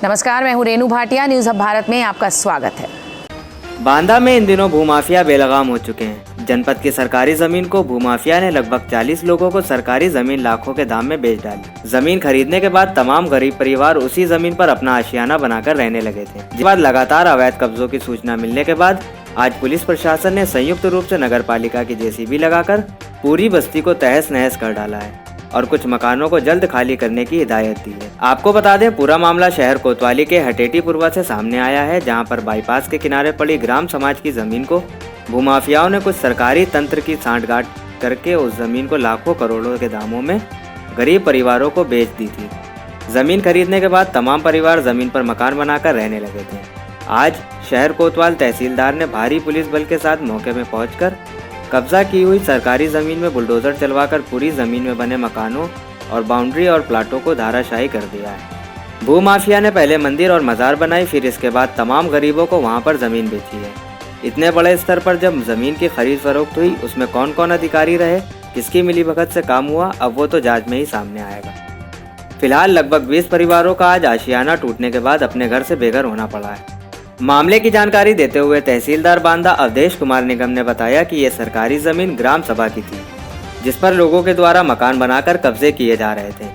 नमस्कार, मैं हूं रेनू भाटिया। न्यूज़ अब भारत में आपका स्वागत है। बांदा में इन दिनों भूमाफिया बेलगाम हो चुके हैं। जनपद की सरकारी जमीन को भूमाफिया ने लगभग 40 लोगों को सरकारी जमीन लाखों के दाम में बेच डाली। जमीन खरीदने के बाद तमाम गरीब परिवार उसी जमीन पर अपना आशियाना बनाकर रहने लगे थे। जिसके बाद लगातार अवैध कब्जों की सूचना मिलने के बाद आज पुलिस प्रशासन ने संयुक्त रूप से नगर पालिका की जेसीबी लगाकर पूरी बस्ती को तहस नहस कर डाला है और कुछ मकानों को जल्द खाली करने की हिदायत दी है। आपको बता दें, पूरा मामला शहर कोतवाली के हटेटी पुरवा से सामने आया है, जहां पर बाईपास के किनारे पड़ी ग्राम समाज की जमीन को भूमाफियाओं ने कुछ सरकारी तंत्र की सांठगांठ करके उस जमीन को लाखों करोड़ों के दामों में गरीब परिवारों को बेच दी थी। जमीन खरीदने के बाद तमाम परिवार जमीन पर मकान बनाकर रहने लगे थे। आज शहर कोतवाल तहसीलदार ने भारी पुलिस बल के साथ मौके में पहुंचकर कब्जा की हुई सरकारी जमीन में बुलडोजर चलवाकर पूरी जमीन में बने मकानों और बाउंड्री और प्लाटों को धाराशाही कर दिया है। भूमाफिया ने पहले मंदिर और मजार बनाई, फिर इसके बाद तमाम गरीबों को वहां पर जमीन बेची है। इतने बड़े स्तर पर जब जमीन की खरीद फरोख्त हुई, उसमें कौन कौन अधिकारी रहे, किसकी मिलीभगत से काम हुआ, अब वो तो जांच में ही सामने आएगा। फिलहाल लगभग 20 परिवारों का आज आशियाना टूटने के बाद अपने घर से बेघर होना पड़ा है। मामले की जानकारी देते हुए तहसीलदार बांदा अवधेश कुमार निगम ने बताया कि ये सरकारी जमीन ग्राम सभा की थी, जिस पर लोगों के द्वारा मकान बनाकर कब्जे किए जा रहे थे,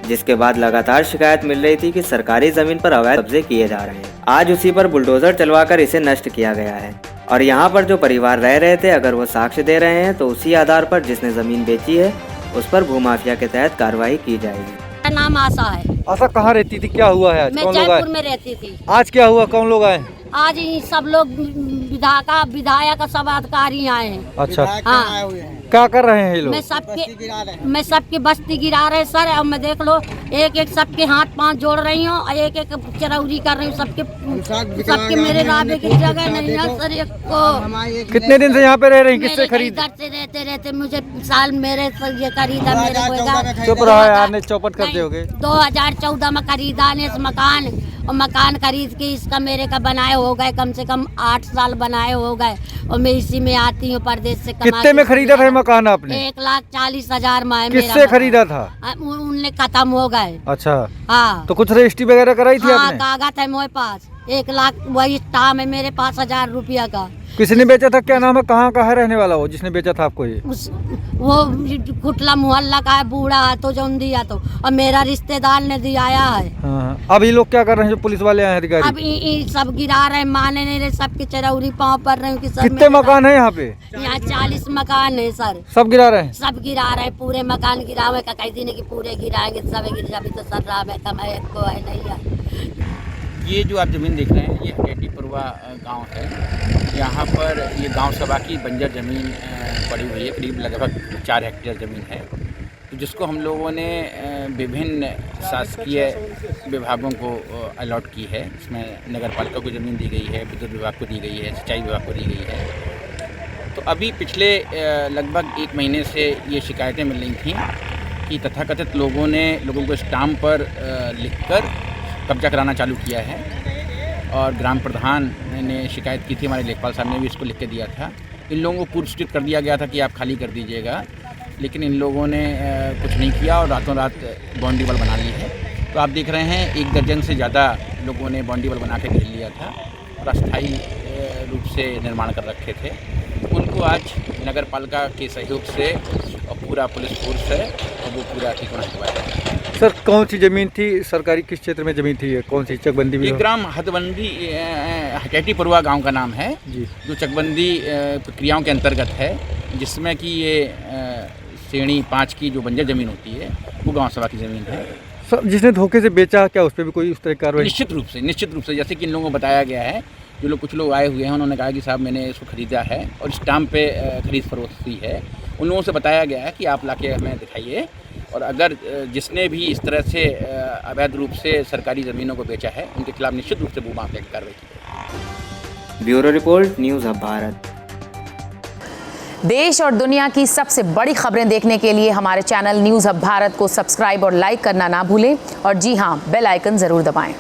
जिसके बाद लगातार शिकायत मिल रही थी कि सरकारी जमीन पर अवैध कब्जे किए जा रहे हैं। आज उसी पर बुलडोजर चलवाकर इसे नष्ट किया गया है और यहाँ पर जो परिवार रह रहे थे, अगर वो साक्ष्य दे रहे हैं तो उसी आधार पर जिसने जमीन बेची है उस पर भूमाफिया के तहत कार्रवाई की जाएगी। मेरा नाम आशा है। आशा कहाँ रहती थी, क्या हुआ है आज? मैं कौन लोग जयपुर आए? में रहती थी। आज क्या हुआ, कौन लोग आए? आज ये सब लोग विधायक सब अधिकारी आए हैं। अच्छा, हाँ, क्या कर रहे हैं ये लोग? मैं सबकी बस्ती गिरा रहे सर। अब मैं देख लो, एक एक सबके हाथ पांव जोड़ रही हूँ और एक एक चरौरी कर रही हूँ। सबके मेरे राबे की जगह नहीं है सर। एक को कितने दिन से यहाँ पे रह रही हैं? किससे खरीद? घर से रहते मुझे साल मेरे ये खरीदा मेरे चुप रहा है यार, नहीं चौपट करते होगे। 2014 में खरीदा ने इस मकान, और मकान खरीद के इसका मेरे का बनाए हो गए कम से कम 8 साल बनाए हो गए। और मैं इसी में आती हूँ परदेश से। कितने में खरीदा था ये मकान आपने? 1,40,000 में। किससे खरीदा था? उनने खत्म हो गए। अच्छा, हाँ। तो कुछ रजिस्ट्री वगैरह कराई थी हाँ, आपने? कागज है मेरे पास। 1 लाख वही टाम है मेरे पास 1000 रुपया का। किसने बेचा था, क्या नाम है, कहाँ का है रहने वाला वो जिसने बेचा था आपको ये? वो कुटला मोहल्ला का है, बूढ़ा है तो जो दिया तो, और मेरा रिश्तेदार ने दिया है। हाँ। अब ये लोग क्या कर रहे हैं जो पुलिस वाले आए अधिकारी? अब सब गिरा रहे, माने नहीं रहे, सबके चरौरी पाँव पर रहे कि सर। कितने मकान है यहाँ पे? यहाँ 40 मकान है सर। सब गिरा रहे हैं? सब गिरा रहे, पूरे मकान गिरावे का कई दिन की पूरे गिराएंगे सब गिरा। अभी तो सर रहा कमाए को है नहीं है। ये जो आप ज़मीन देख रहे हैं, ये हटेटी पुरवा गांव है। यहाँ पर ये गांव सभा की बंजर ज़मीन पड़ी हुई है, करीब लगभग 4 हेक्टेयर ज़मीन है, तो जिसको हम लोगों ने विभिन्न शासकीय विभागों को अलॉट की है। इसमें नगर पालिका को ज़मीन दी गई है, विद्युत विभाग को दी गई है, सिंचाई विभाग को दी गई है। तो अभी पिछले लगभग 1 महीने से ये शिकायतें मिल रही थीं कि तथाकथित लोगों ने लोगों को स्टाम्प पर लिखकर कब्जा कराना चालू किया है। और ग्राम प्रधान ने शिकायत की थी, हमारे लेखपाल साहब ने भी इसको लिख के दिया था। इन लोगों को पूर्व सूचित कर दिया गया था कि आप खाली कर दीजिएगा, लेकिन इन लोगों ने कुछ नहीं किया और रातों रात बाउंड्री वॉल बना ली है। तो आप देख रहे हैं 1 दर्जन से ज़्यादा लोगों ने बाउंड्री वॉल बना के घेर लिया था और अस्थायी रूप से निर्माण कर रखे थे। उनको आज नगर पालिका के सहयोग से और पूरा पुलिस फोर्स है और वो पूरा ठिकाना करवाया। सर, कौन सी जमीन थी सरकारी, किस क्षेत्र में जमीन थी, कौन सी चकबंदी में? ये ग्राम हदबंदी हटेटी पुरवा गांव का नाम है जी, जो चकबंदी प्रक्रियाओं के अंतर्गत है, जिसमें कि ये श्रेणी 5 की जो बंजर ज़मीन होती है वो गांव सभा की ज़मीन है। सर, जिसने धोखे से बेचा, क्या उस पर भी कोई उस तरह की कार्रवाई? निश्चित रूप से जैसे कि इन लोगों को बताया गया है, जो लोग कुछ लोग आए हुए हैं, उन्होंने कहा कि साहब मैंने इसको ख़रीदा है और स्टाम्प पे खरीद फरोख्त हुई है। उन लोगों से बताया गया है कि आप लाके हमें दिखाइए, और अगर जिसने भी इस तरह से अवैध रूप से सरकारी ज़मीनों को बेचा है, उनके खिलाफ निश्चित रूप से भूमाफिया की कार्रवाई की। ब्यूरो रिपोर्ट, न्यूज़ अब भारत। देश और दुनिया की सबसे बड़ी खबरें देखने के लिए हमारे चैनल न्यूज़ अब भारत को सब्सक्राइब और लाइक करना ना भूलें। और जी हाँ, बेल आइकन ज़रूर दबाएं।